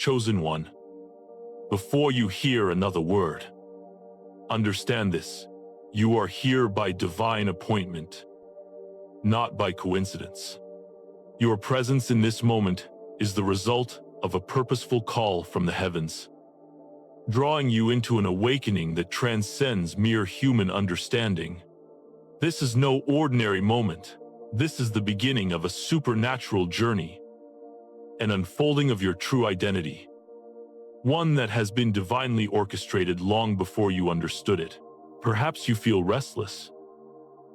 Chosen one, before you hear another word, understand this: you are here by divine appointment, not by coincidence. Your presence in this moment is the result of a purposeful call from the heavens, drawing you into an awakening that transcends mere human understanding. This is no ordinary moment. This is the beginning of a supernatural journey, an unfolding of your true identity, one that has been divinely orchestrated long before you understood it. Perhaps you feel restless.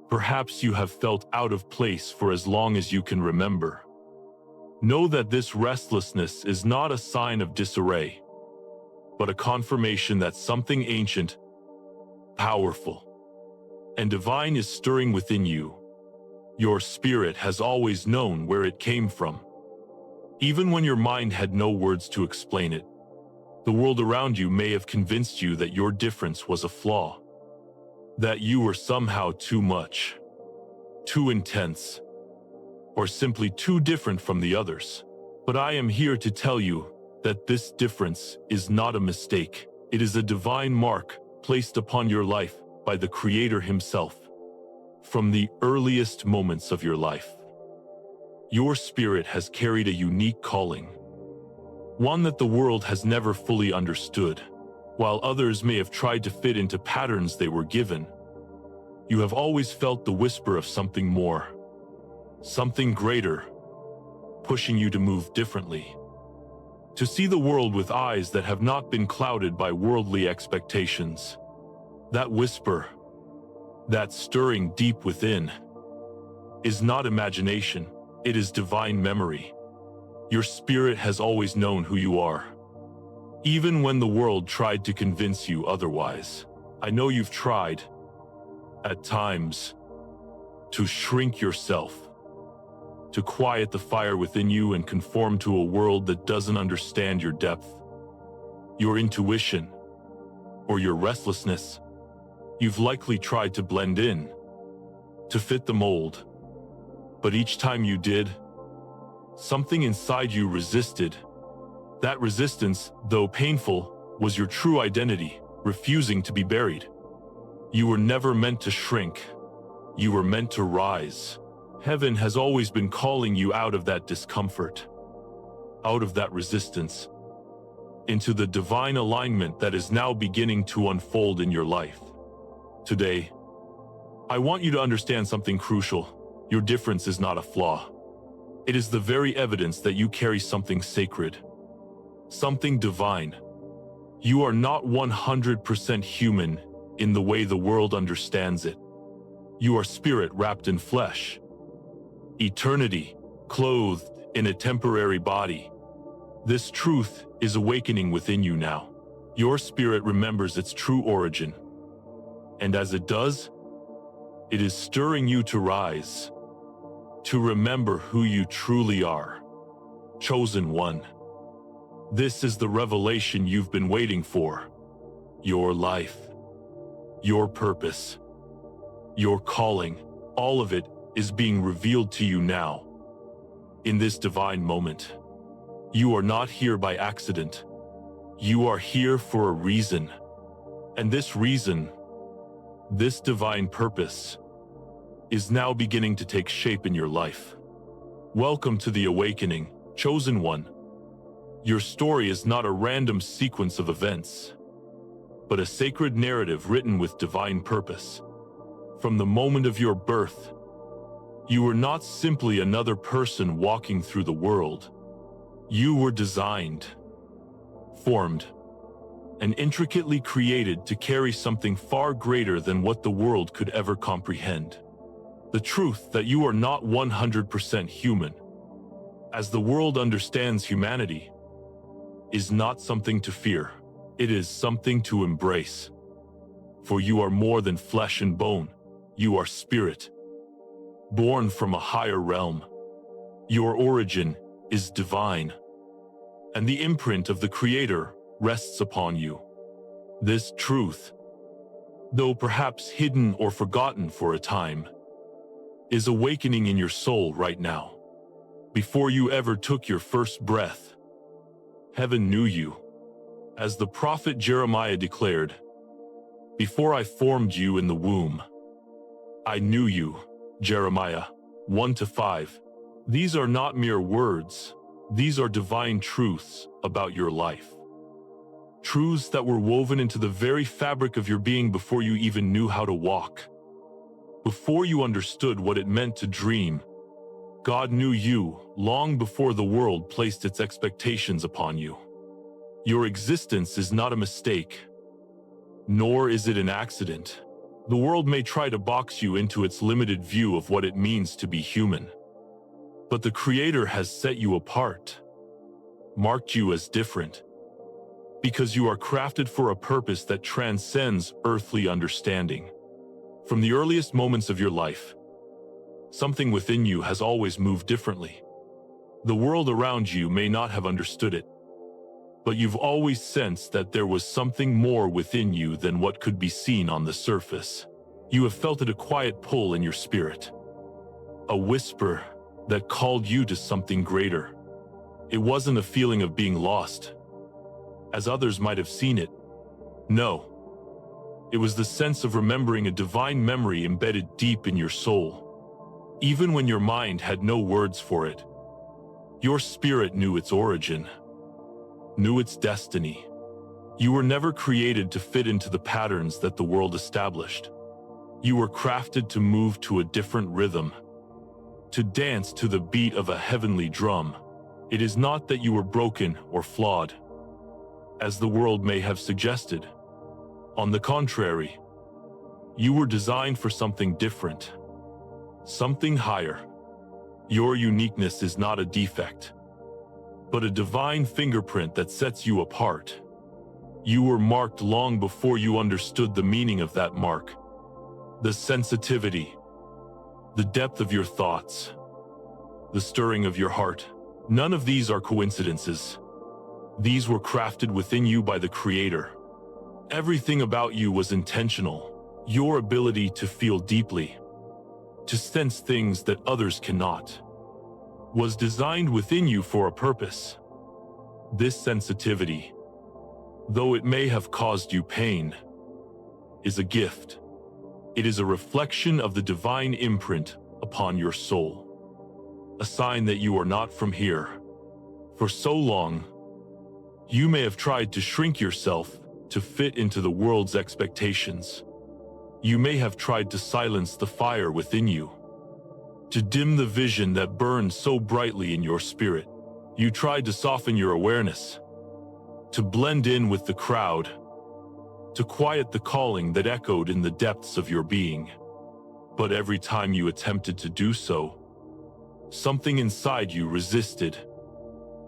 Perhaps you have felt out of place for as long as you can remember. Know that this restlessness is not a sign of disarray, but a confirmation that something ancient, powerful, and divine is stirring within you. Your spirit has always known where it came from, even when your mind had no words to explain it. The world around you may have convinced you that your difference was a flaw, that you were somehow too much, too intense, or simply too different from the others. But I am here to tell you that this difference is not a mistake. It is a divine mark placed upon your life by the Creator Himself. From the earliest moments of your life, your spirit has carried a unique calling, one that the world has never fully understood. While others may have tried to fit into patterns they were given, you have always felt the whisper of something more, something greater, pushing you to move differently, to see the world with eyes that have not been clouded by worldly expectations. That whisper, that stirring deep within, is not imagination, it is divine memory. Your spirit has always known who you are, even when the world tried to convince you otherwise. I know you've tried, at times, to shrink yourself, to quiet the fire within you and conform to a world that doesn't understand your depth, your intuition, or your restlessness. You've likely tried to blend in, to fit the mold. But each time you did, something inside you resisted. That resistance, though painful, was your true identity, refusing to be buried. You were never meant to shrink. You were meant to rise. Heaven has always been calling you out of that discomfort, out of that resistance, into the divine alignment that is now beginning to unfold in your life. Today, I want you to understand something crucial. Your difference is not a flaw. It is the very evidence that you carry something sacred, something divine. You are not 100% human in the way the world understands it. You are spirit wrapped in flesh, eternity clothed in a temporary body. This truth is awakening within you now. Your spirit remembers its true origin, and as it does, it is stirring you to rise, to remember who you truly are. Chosen one. This is the revelation you've been waiting for. Your life, your purpose, your calling, all of it is being revealed to you now. In this divine moment, you are not here by accident. You are here for a reason. And this reason, this divine purpose, is now beginning to take shape in your life. Welcome to the awakening, chosen one. Your story is not a random sequence of events, but a sacred narrative written with divine purpose. From the moment of your birth, you were not simply another person walking through the world. You were designed, formed, and intricately created to carry something far greater than what the world could ever comprehend. The truth that you are not 100% human, as the world understands humanity, is not something to fear. It is something to embrace. For you are more than flesh and bone. You are spirit, born from a higher realm. Your origin is divine, and the imprint of the Creator rests upon you. This truth, though perhaps hidden or forgotten for a time, is awakening in your soul right now. Before you ever took your first breath, Heaven knew you. As the prophet Jeremiah declared, "Before I formed you in the womb, I knew you." Jeremiah 1-5. These are not mere words. These are divine truths about your life. Truths that were woven into the very fabric of your being before you even knew how to walk. Before you understood what it meant to dream, God knew you long before the world placed its expectations upon you. Your existence is not a mistake, nor is it an accident. The world may try to box you into its limited view of what it means to be human. But the Creator has set you apart, marked you as different, because you are crafted for a purpose that transcends earthly understanding. From the earliest moments of your life, something within you has always moved differently. The world around you may not have understood it, but you've always sensed that there was something more within you than what could be seen on the surface. You have felt it, a quiet pull in your spirit, a whisper that called you to something greater. It wasn't a feeling of being lost, as others might have seen it. No, it was the sense of remembering a divine memory embedded deep in your soul. Even when your mind had no words for it, your spirit knew its origin, knew its destiny. You were never created to fit into the patterns that the world established. You were crafted to move to a different rhythm, to dance to the beat of a heavenly drum. It is not that you were broken or flawed, as the world may have suggested. On the contrary, you were designed for something different, something higher. Your uniqueness is not a defect, but a divine fingerprint that sets you apart. You were marked long before you understood the meaning of that mark. The sensitivity, the depth of your thoughts, the stirring of your heart. None of these are coincidences. These were crafted within you by the Creator. Everything about you was intentional. Your ability to feel deeply, to sense things that others cannot, was designed within you for a purpose. This sensitivity, though it may have caused you pain, is a gift. It is a reflection of the divine imprint upon your soul, a sign that you are not from here. For so long, you may have tried to shrink yourself to fit into the world's expectations. You may have tried to silence the fire within you, to dim the vision that burned so brightly in your spirit. You tried to soften your awareness, to blend in with the crowd, to quiet the calling that echoed in the depths of your being. But every time you attempted to do so, something inside you resisted.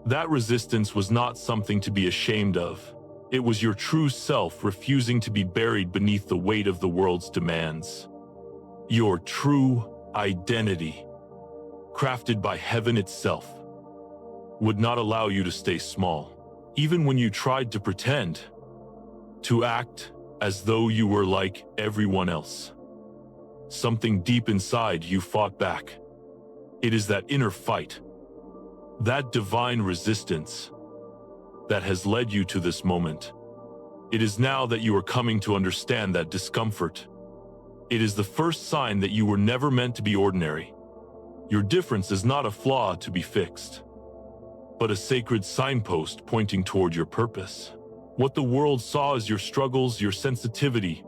That resistance was not something to be ashamed of. It was your true self refusing to be buried beneath the weight of the world's demands. Your true identity, crafted by heaven itself, would not allow you to stay small. Even when you tried to pretend, to act as though you were like everyone else, something deep inside you fought back. It is that inner fight, that divine resistance, that has led you to this moment. It is now that you are coming to understand that discomfort. It is the first sign that you were never meant to be ordinary. Your difference is not a flaw to be fixed, but a sacred signpost pointing toward your purpose. What the world saw as your struggles, your sensitivity,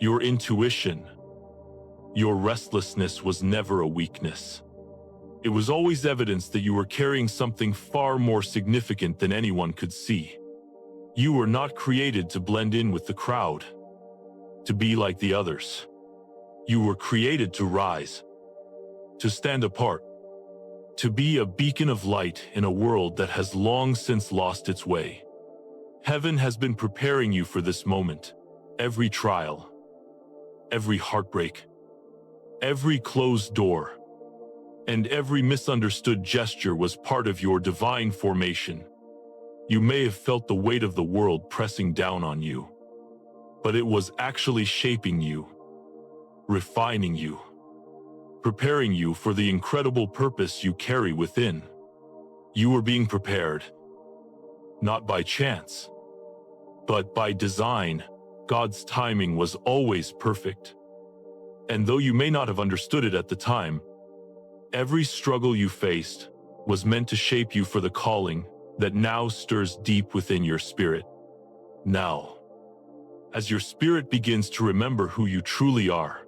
your intuition, your restlessness was never a weakness. It was always evidence that you were carrying something far more significant than anyone could see. You were not created to blend in with the crowd, to be like the others. You were created to rise, to stand apart, to be a beacon of light in a world that has long since lost its way. Heaven has been preparing you for this moment. Every trial, every heartbreak, every closed door, and every misunderstood gesture was part of your divine formation. You may have felt the weight of the world pressing down on you, but it was actually shaping you, refining you, preparing you for the incredible purpose you carry within. You were being prepared, not by chance, but by design. God's timing was always perfect. And though you may not have understood it at the time, every struggle you faced was meant to shape you for the calling that now stirs deep within your spirit. Now, as your spirit begins to remember who you truly are,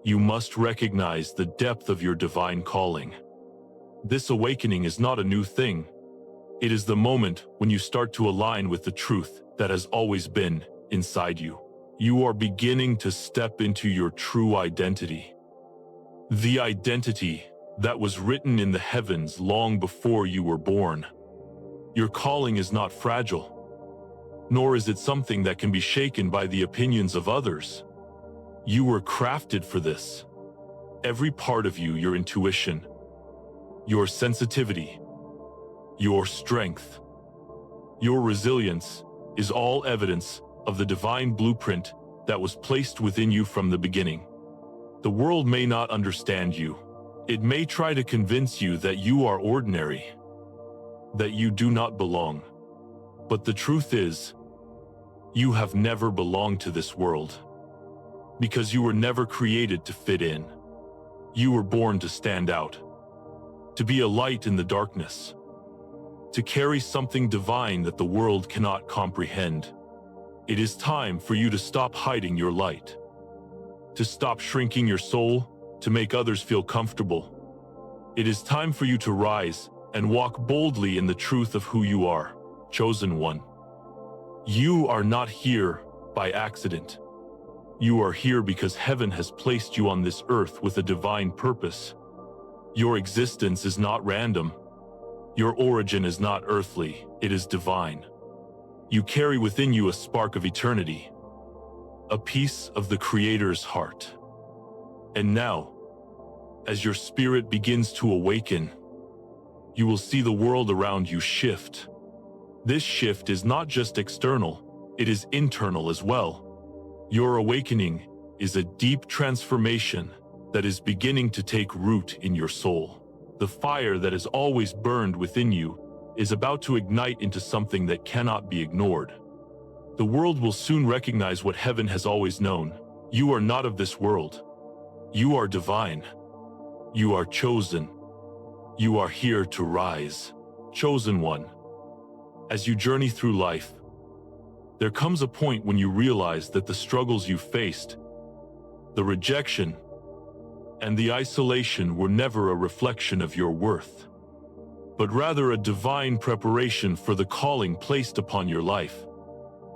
you must recognize the depth of your divine calling. This awakening is not a new thing. It is the moment when you start to align with the truth that has always been inside you. You are beginning to step into your true identity. The identity that was written in the heavens long before you were born. Your calling is not fragile, nor is it something that can be shaken by the opinions of others. You were crafted for this. Every part of you, your intuition, your sensitivity, your strength, your resilience, is all evidence of the divine blueprint that was placed within you from the beginning. The world may not understand you. It may try to convince you that you are ordinary, that you do not belong. But the truth is, you have never belonged to this world, because you were never created to fit in. You were born to stand out, to be a light in the darkness, to carry something divine that the world cannot comprehend. It is time for you to stop hiding your light, to stop shrinking your soul to make others feel comfortable. It is time for you to rise and walk boldly in the truth of who you are, chosen one. You are not here by accident. You are here because heaven has placed you on this earth with a divine purpose. Your existence is not random. Your origin is not earthly, it is divine. You carry within you a spark of eternity, a piece of the Creator's heart. And now, as your spirit begins to awaken, you will see the world around you shift. This shift is not just external, it is internal as well. Your awakening is a deep transformation that is beginning to take root in your soul. The fire that has always burned within you is about to ignite into something that cannot be ignored. The world will soon recognize what heaven has always known. You are not of this world. You are divine. You are chosen. You are here to rise. Chosen one. As you journey through life, there comes a point when you realize that the struggles you faced, the rejection, and the isolation were never a reflection of your worth, but rather a divine preparation for the calling placed upon your life.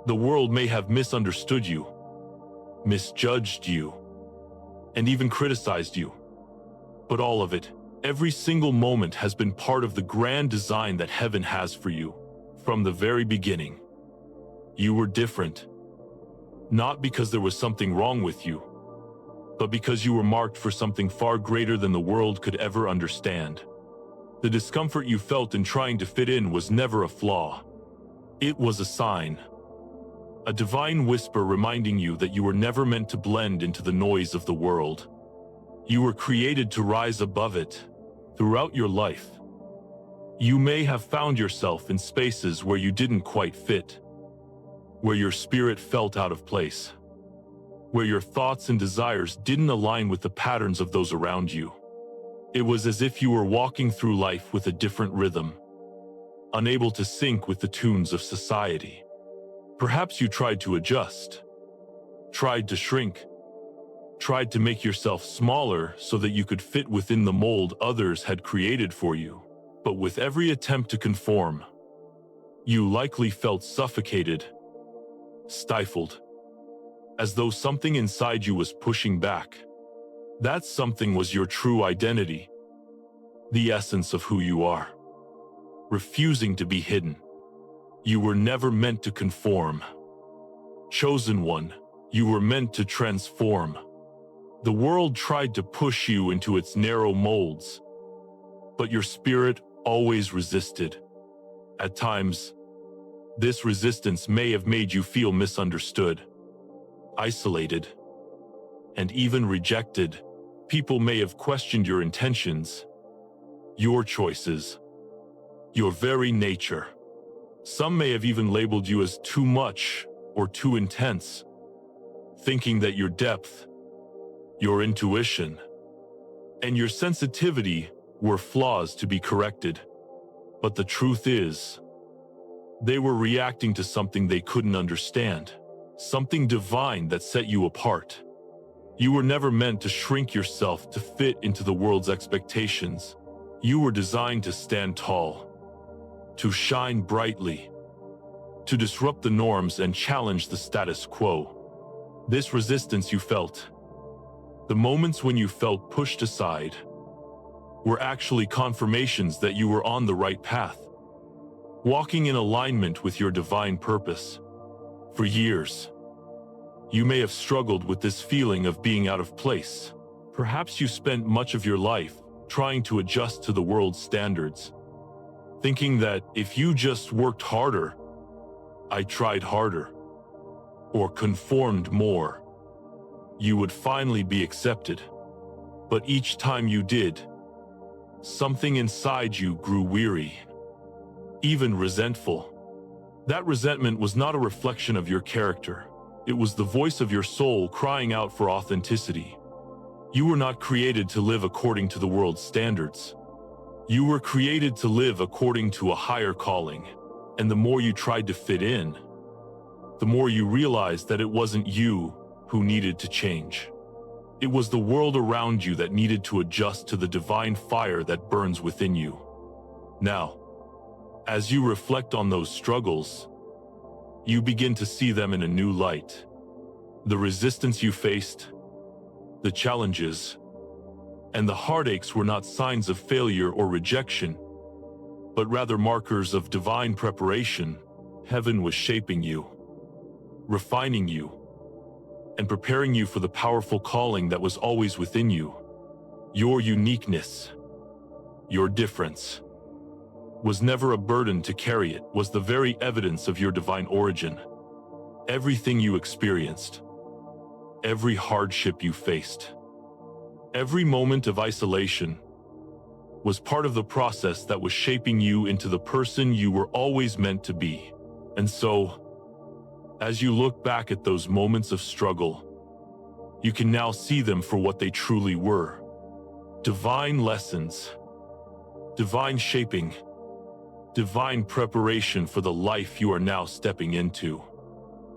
The world may have misunderstood you, misjudged you, and even criticized you. But all of it, every single moment, has been part of the grand design that heaven has for you. From the very beginning, you were different, not because there was something wrong with you, but because you were marked for something far greater than the world could ever understand. The discomfort you felt in trying to fit in was never a flaw. It was a sign, a divine whisper reminding you that you were never meant to blend into the noise of the world. You were created to rise above it. Throughout your life, you may have found yourself in spaces where you didn't quite fit, where your spirit felt out of place, where your thoughts and desires didn't align with the patterns of those around you. It was as if you were walking through life with a different rhythm, unable to sync with the tunes of society. Perhaps you tried to adjust, tried to shrink, tried to make yourself smaller so that you could fit within the mold others had created for you. But with every attempt to conform, you likely felt suffocated, stifled, as though something inside you was pushing back. That something was your true identity, the essence of who you are, refusing to be hidden. You were never meant to conform. Chosen one, you were meant to transform. The world tried to push you into its narrow molds, but your spirit always resisted. At times, this resistance may have made you feel misunderstood, isolated, and even rejected. People may have questioned your intentions, your choices, your very nature. Some may have even labeled you as too much or too intense, thinking that your depth, your intuition, and your sensitivity were flaws to be corrected. But the truth is, they were reacting to something they couldn't understand, something divine that set you apart. You were never meant to shrink yourself to fit into the world's expectations. You were designed to stand tall, to shine brightly, to disrupt the norms and challenge the status quo. This resistance you felt, the moments when you felt pushed aside, were actually confirmations that you were on the right path, walking in alignment with your divine purpose. For years, you may have struggled with this feeling of being out of place. Perhaps you spent much of your life trying to adjust to the world's standards, thinking that if you just worked harder, I tried harder, or conformed more, you would finally be accepted. But each time you did, something inside you grew weary, even resentful. That resentment was not a reflection of your character. It was the voice of your soul crying out for authenticity. You were not created to live according to the world's standards. You were created to live according to a higher calling. And the more you tried to fit in, the more you realized that it wasn't you who needed to change. It was the world around you that needed to adjust to the divine fire that burns within you. Now, as you reflect on those struggles, you begin to see them in a new light. The resistance you faced, the challenges, and the heartaches were not signs of failure or rejection, but rather markers of divine preparation. Heaven was shaping you, refining you, and preparing you for the powerful calling that was always within you. Your uniqueness, your difference, was never a burden to carry. It was the very evidence of your divine origin. Everything you experienced, every hardship you faced, every moment of isolation was part of the process that was shaping you into the person you were always meant to be. And so, as you look back at those moments of struggle, you can now see them for what they truly were. Divine lessons, divine shaping, divine preparation for the life you are now stepping into.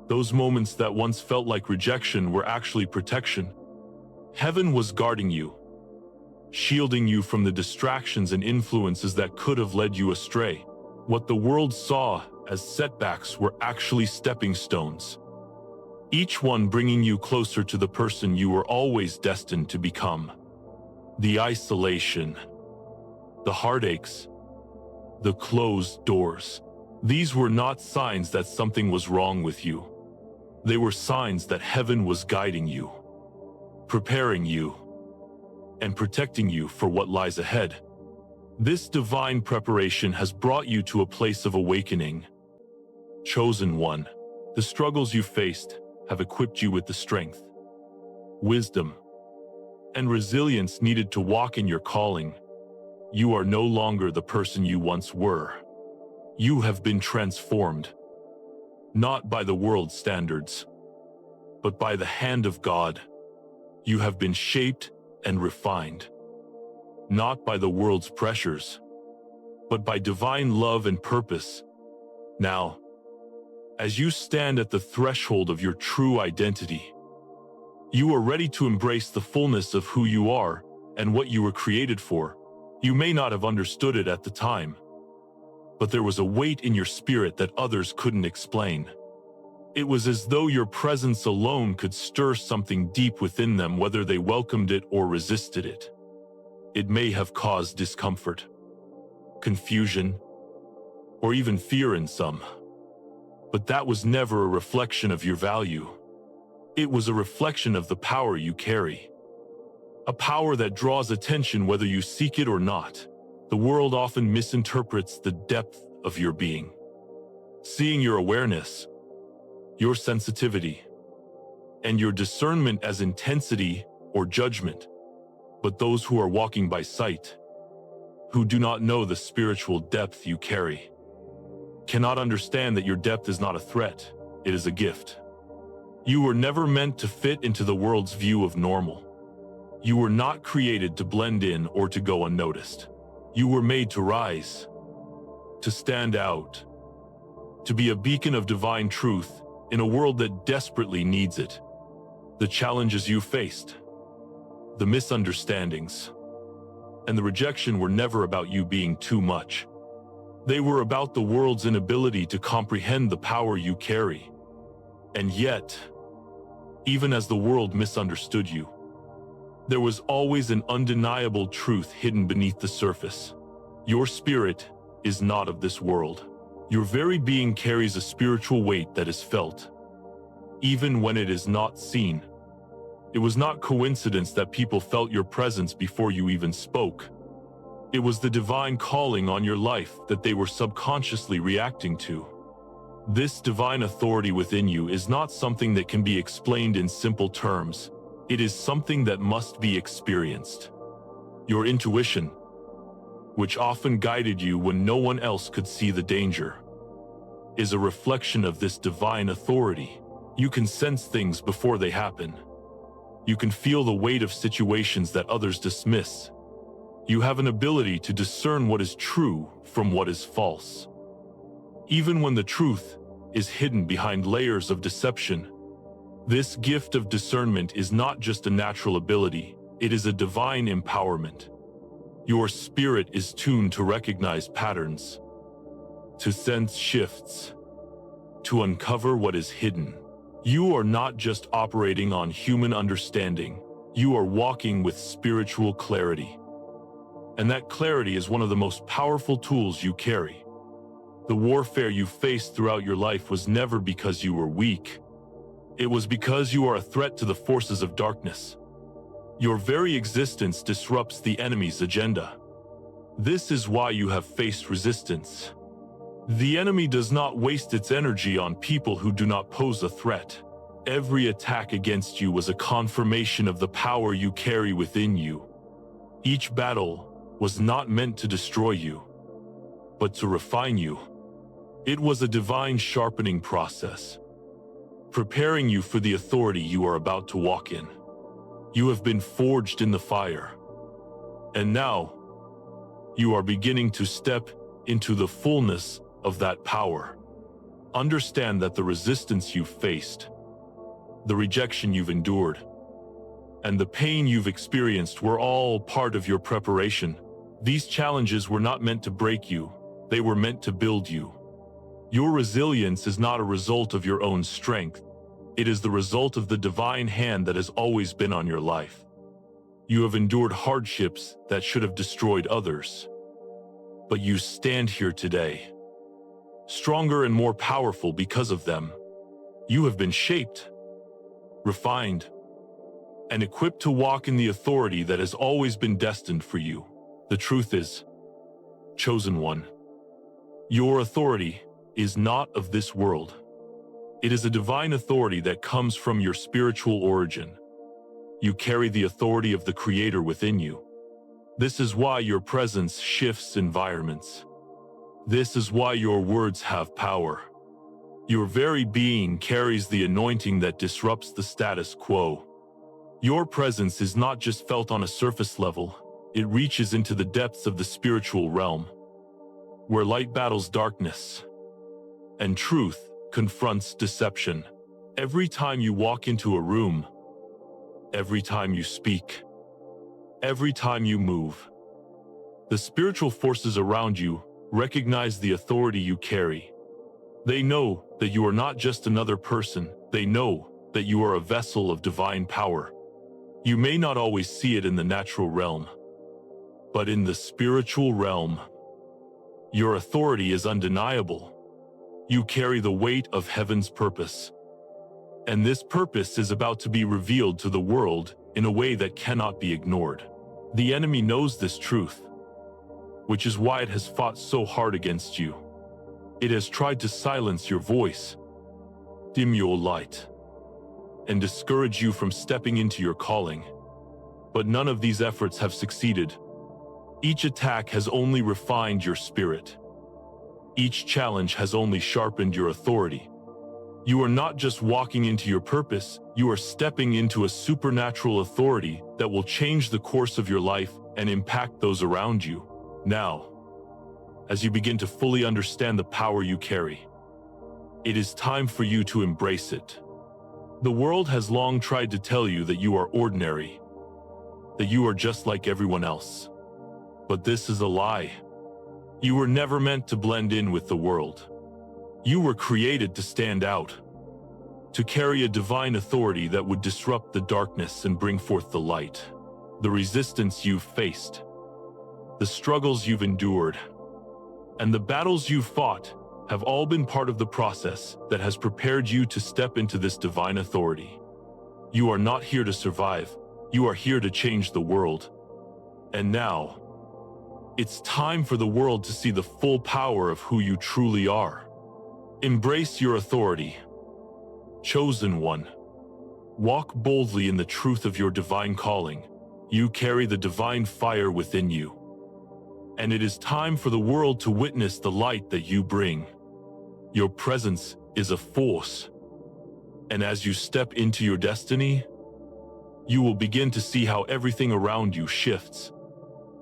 Those moments that once felt like rejection were actually protection. Heaven was guarding you, shielding you from the distractions and influences that could have led you astray. What the world saw as setbacks were actually stepping stones, each one bringing you closer to the person you were always destined to become. The isolation, the heartaches, the closed doors, these were not signs that something was wrong with you. They were signs that heaven was guiding you, preparing you, and protecting you for what lies ahead. This divine preparation has brought you to a place of awakening. Chosen one, the struggles you faced have equipped you with the strength, wisdom, and resilience needed to walk in your calling. You are no longer the person you once were. You have been transformed, not by the world's standards, but by the hand of God. You have been shaped and refined, not by the world's pressures, but by divine love and purpose. Now, as you stand at the threshold of your true identity, you are ready to embrace the fullness of who you are and what you were created for. You may not have understood it at the time, but there was a weight in your spirit that others couldn't explain. It was as though your presence alone could stir something deep within them, whether they welcomed it or resisted it. It may have caused discomfort, confusion, or even fear in some. But that was never a reflection of your value. It was a reflection of the power you carry. A power that draws attention whether you seek it or not. The world often misinterprets the depth of your being, seeing your awareness, your sensitivity, and your discernment as intensity or judgment. But those who are walking by sight, who do not know the spiritual depth you carry, cannot understand that your depth is not a threat, it is a gift. You were never meant to fit into the world's view of normal. You were not created to blend in or to go unnoticed. You were made to rise, to stand out, to be a beacon of divine truth in a world that desperately needs it. The challenges you faced, the misunderstandings, and the rejection were never about you being too much. They were about the world's inability to comprehend the power you carry. And yet, even as the world misunderstood you, there was always an undeniable truth hidden beneath the surface. Your spirit is not of this world. Your very being carries a spiritual weight that is felt, even when it is not seen. It was not coincidence that people felt your presence before you even spoke. It was the divine calling on your life that they were subconsciously reacting to. This divine authority within you is not something that can be explained in simple terms. It is something that must be experienced. Your intuition, which often guided you when no one else could see the danger, is a reflection of this divine authority. You can sense things before they happen. You can feel the weight of situations that others dismiss. You have an ability to discern what is true from what is false. Even when the truth is hidden behind layers of deception, this gift of discernment is not just a natural ability, it is a divine empowerment. Your spirit is tuned to recognize patterns, to sense shifts, to uncover what is hidden. You are not just operating on human understanding, you are walking with spiritual clarity. And that clarity is one of the most powerful tools you carry. The warfare you faced throughout your life was never because you were weak. It was because you are a threat to the forces of darkness. Your very existence disrupts the enemy's agenda. This is why you have faced resistance. The enemy does not waste its energy on people who do not pose a threat. Every attack against you was a confirmation of the power you carry within you. Each battle was not meant to destroy you, but to refine you. It was a divine sharpening process, preparing you for the authority you are about to walk in. You have been forged in the fire, and now you are beginning to step into the fullness of that power. Understand that the resistance you've faced, the rejection you've endured, and the pain you've experienced were all part of your preparation. These challenges were not meant to break you, they were meant to build you. Your resilience is not a result of your own strength. It is the result of the divine hand that has always been on your life. You have endured hardships that should have destroyed others. But you stand here today, stronger and more powerful because of them. You have been shaped, refined, and equipped to walk in the authority that has always been destined for you. The truth is, chosen one, your authority is not of this world. It is a divine authority that comes from your spiritual origin. You carry the authority of the Creator within you. This is why your presence shifts environments. This is why your words have power. Your very being carries the anointing that disrupts the status quo. Your presence is not just felt on a surface level, it reaches into the depths of the spiritual realm, where light battles darkness, and truth confronts deception. Every time you walk into a room, every time you speak, every time you move, the spiritual forces around you recognize the authority you carry. They know that you are not just another person, they know that you are a vessel of divine power. You may not always see it in the natural realm, but in the spiritual realm, your authority is undeniable. You carry the weight of heaven's purpose, and this purpose is about to be revealed to the world in a way that cannot be ignored. The enemy knows this truth, which is why it has fought so hard against you. It has tried to silence your voice, dim your light, and discourage you from stepping into your calling. But none of these efforts have succeeded. Each attack has only refined your spirit. Each challenge has only sharpened your authority. You are not just walking into your purpose, you are stepping into a supernatural authority that will change the course of your life and impact those around you. Now, as you begin to fully understand the power you carry, it is time for you to embrace it. The world has long tried to tell you that you are ordinary, that you are just like everyone else. But this is a lie. You were never meant to blend in with the world. You were created to stand out, to carry a divine authority that would disrupt the darkness and bring forth the light. The resistance you've faced, the struggles you've endured, and the battles you've fought have all been part of the process that has prepared you to step into this divine authority. You are not here to survive, you are here to change the world. And now, it's time for the world to see the full power of who you truly are. Embrace your authority. Chosen one. Walk boldly in the truth of your divine calling. You carry the divine fire within you. And it is time for the world to witness the light that you bring. Your presence is a force. And as you step into your destiny, you will begin to see how everything around you shifts.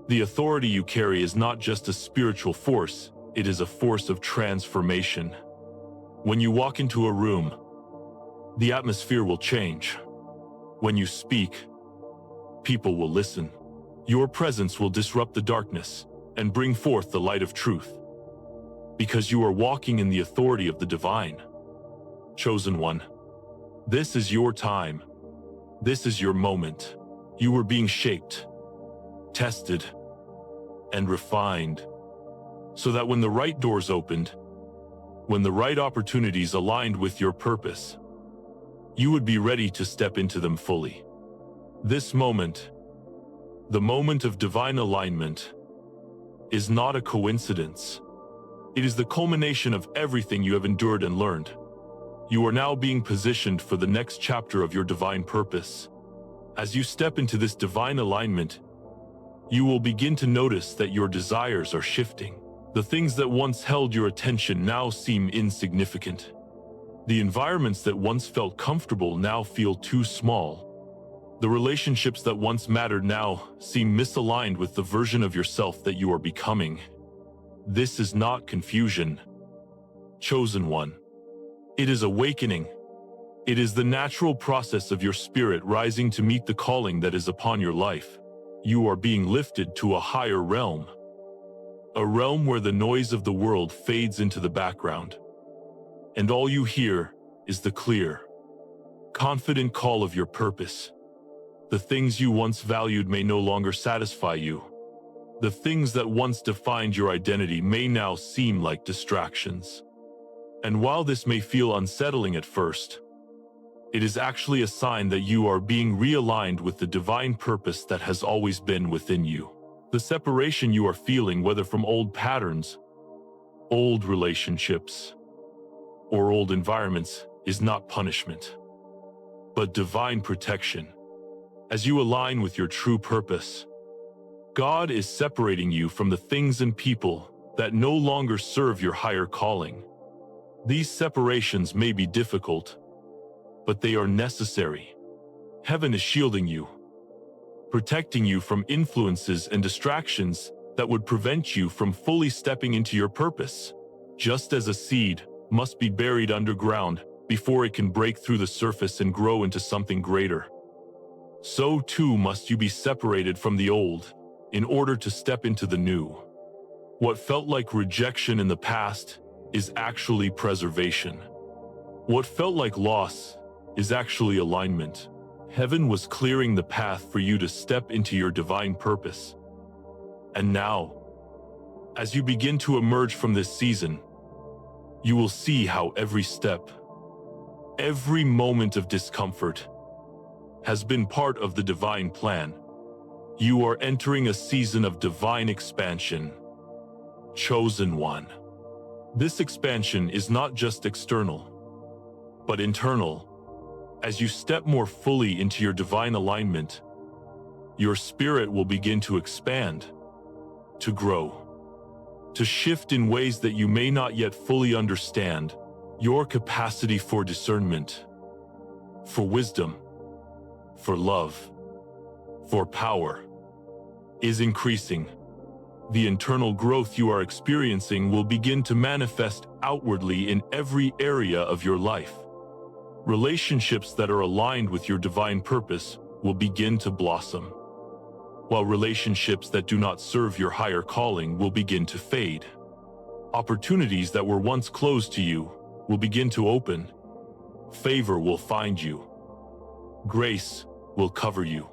The authority you carry is not just a spiritual force, it is a force of transformation. When you walk into a room, the atmosphere will change. When you speak, people will listen. Your presence will disrupt the darkness and bring forth the light of truth. Because you are walking in the authority of the divine. Chosen one, this is your time. This is your moment. You were being shaped, tested, and refined, so that when the right doors opened, when the right opportunities aligned with your purpose, you would be ready to step into them fully. This moment, the moment of divine alignment, is not a coincidence. It is the culmination of everything you have endured and learned. You are now being positioned for the next chapter of your divine purpose. As you step into this divine alignment, you will begin to notice that your desires are shifting. The things that once held your attention now seem insignificant. The environments that once felt comfortable now feel too small. The relationships that once mattered now seem misaligned with the version of yourself that you are becoming. This is not confusion. Chosen one. It is awakening. It is the natural process of your spirit rising to meet the calling that is upon your life. You are being lifted to a higher realm. A realm where the noise of the world fades into the background, and all you hear is the clear, confident call of your purpose. The things you once valued may no longer satisfy you. The things that once defined your identity may now seem like distractions. And while this may feel unsettling at first, it is actually a sign that you are being realigned with the divine purpose that has always been within you. The separation you are feeling, whether from old patterns, old relationships, or old environments, is not punishment, but divine protection. As you align with your true purpose, God is separating you from the things and people that no longer serve your higher calling. These separations may be difficult, but they are necessary. Heaven is shielding you, protecting you from influences and distractions that would prevent you from fully stepping into your purpose. Just as a seed must be buried underground before it can break through the surface and grow into something greater, so too must you be separated from the old in order to step into the new. What felt like rejection in the past is actually preservation. What felt like loss is actually alignment. Heaven was clearing the path for you to step into your divine purpose. And now, as you begin to emerge from this season, you will see how every step, every moment of discomfort has been part of the divine plan. You are entering a season of divine expansion. Chosen one. This expansion is not just external, but internal. As you step more fully into your divine alignment, your spirit will begin to expand, to grow, to shift in ways that you may not yet fully understand. Your capacity for discernment, for wisdom, for love, for power is increasing. The internal growth you are experiencing will begin to manifest outwardly in every area of your life. Relationships that are aligned with your divine purpose will begin to blossom, while relationships that do not serve your higher calling will begin to fade. Opportunities that were once closed to you will begin to open. Favor will find you. Grace will cover you,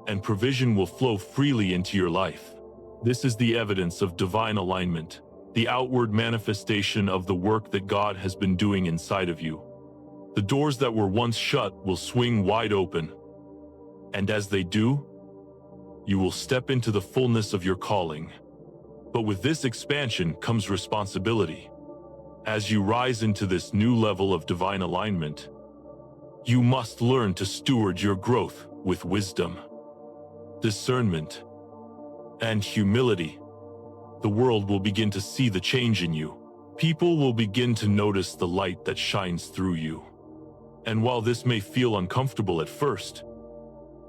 and provision will flow freely into your life. This is the evidence of divine alignment, the outward manifestation of the work that God has been doing inside of you. The doors that were once shut will swing wide open, and as they do, you will step into the fullness of your calling. But with this expansion comes responsibility. As you rise into this new level of divine alignment, you must learn to steward your growth with wisdom, discernment, and humility. The world will begin to see the change in you. People will begin to notice the light that shines through you. And while this may feel uncomfortable at first,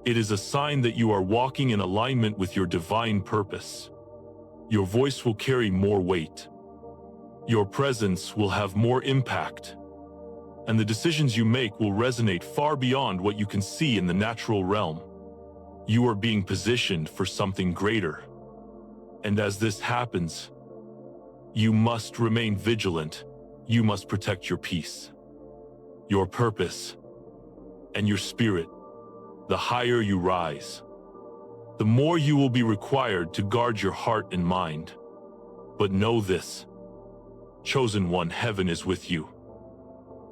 it is a sign that you are walking in alignment with your divine purpose. Your voice will carry more weight. Your presence will have more impact. And the decisions you make will resonate far beyond what you can see in the natural realm. You are being positioned for something greater. And as this happens, you must remain vigilant. You must protect your peace, your purpose, and your spirit. The higher you rise, the more you will be required to guard your heart and mind. But know this, chosen one, heaven is with you,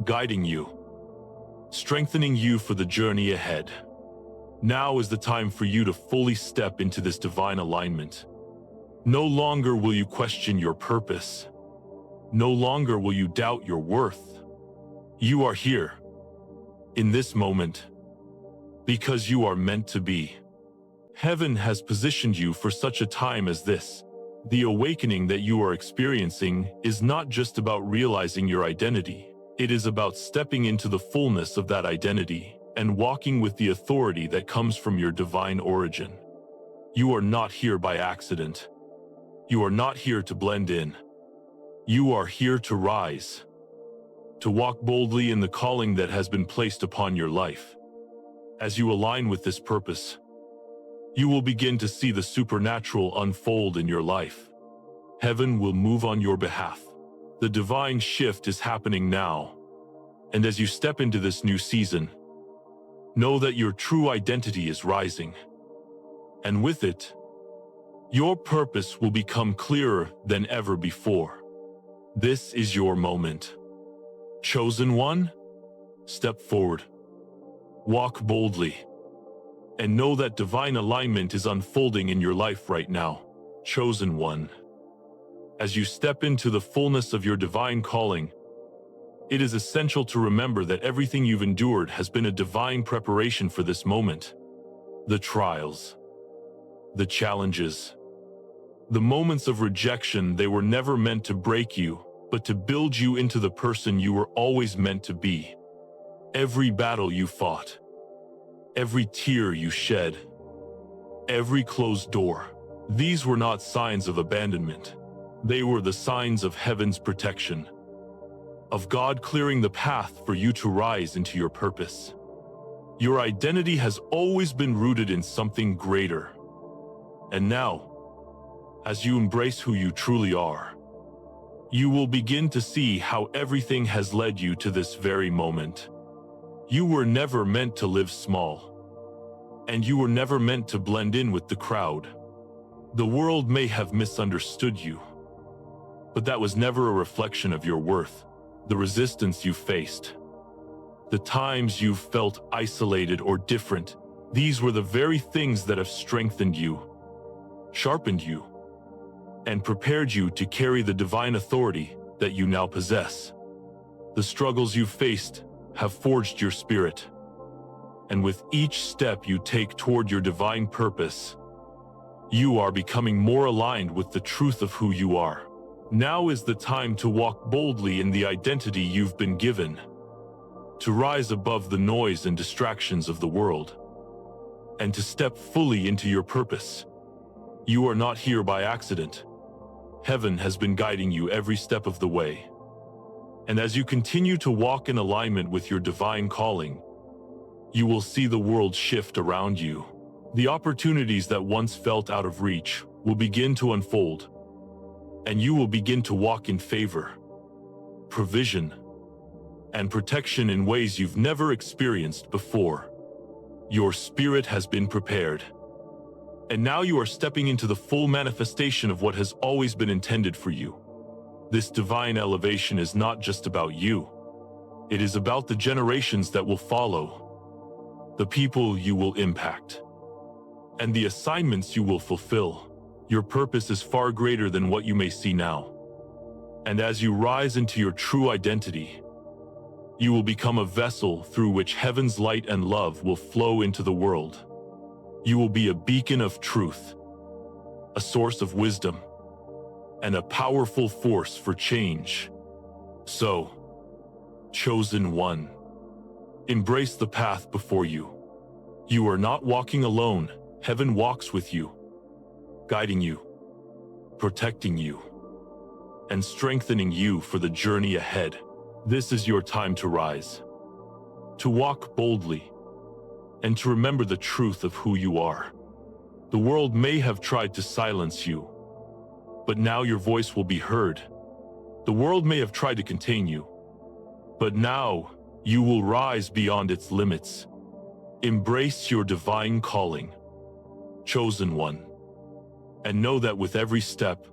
guiding you, strengthening you for the journey ahead. Now is the time for you to fully step into this divine alignment. No longer will you question your purpose. No longer will you doubt your worth. You are here, in this moment, because you are meant to be. Heaven has positioned you for such a time as this. The awakening that you are experiencing is not just about realizing your identity. It is about stepping into the fullness of that identity and walking with the authority that comes from your divine origin. You are not here by accident. You are not here to blend in. You are here to rise, to walk boldly in the calling that has been placed upon your life. As you align with this purpose, you will begin to see the supernatural unfold in your life. Heaven will move on your behalf. The divine shift is happening now. And as you step into this new season, know that your true identity is rising. And with it, your purpose will become clearer than ever before. This is your moment. Chosen one, step forward. Walk boldly. And know that divine alignment is unfolding in your life right now. Chosen one. As you step into the fullness of your divine calling, it is essential to remember that everything you've endured has been a divine preparation for this moment. The trials, the challenges, the moments of rejection, they were never meant to break you, but to build you into the person you were always meant to be. Every battle you fought, every tear you shed, every closed door, these were not signs of abandonment. They were the signs of heaven's protection, of God clearing the path for you to rise into your purpose. Your identity has always been rooted in something greater. And now, as you embrace who you truly are, you will begin to see how everything has led you to this very moment. You were never meant to live small, and you were never meant to blend in with the crowd. The world may have misunderstood you, but that was never a reflection of your worth. The resistance you faced, the times you felt isolated or different, these were the very things that have strengthened you, sharpened you, and prepared you to carry the divine authority that you now possess. The struggles you faced have forged your spirit, and with each step you take toward your divine purpose, You are becoming more aligned with the truth of who you are. Now is the time to walk boldly in the identity you've been given, to rise above the noise and distractions of the world, and to step fully into your purpose. You are not here by accident. Heaven has been guiding you every step of the way. And as you continue to walk in alignment with your divine calling, you will see the world shift around you. The opportunities that once felt out of reach will begin to unfold, and you will begin to walk in favor, provision, and protection in ways you've never experienced before. Your spirit has been prepared, and now you are stepping into the full manifestation of what has always been intended for you. This divine elevation is not just about you. It is about the generations that will follow, the people you will impact, and the assignments you will fulfill. Your purpose is far greater than what you may see now. And as you rise into your true identity, you will become a vessel through which heaven's light and love will flow into the world. You will be a beacon of truth, a source of wisdom, and a powerful force for change. So, chosen one, embrace the path before you. You are not walking alone. Heaven walks with you, guiding you, protecting you, and strengthening you for the journey ahead. This is your time to rise, to walk boldly, and to remember the truth of who you are. The world may have tried to silence you, but now your voice will be heard. The world may have tried to contain you, but now you will rise beyond its limits. Embrace your divine calling, chosen one, and know that with every step,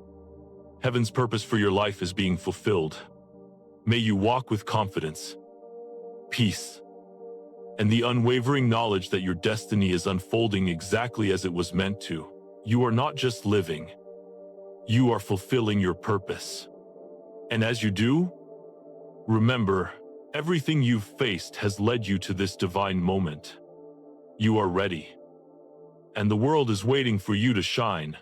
heaven's purpose for your life is being fulfilled. May you walk with confidence, peace, and the unwavering knowledge that your destiny is unfolding exactly as it was meant to. You are not just living, you are fulfilling your purpose. And as you do, remember, everything you've faced has led you to this divine moment. You are ready, and the world is waiting for you to shine.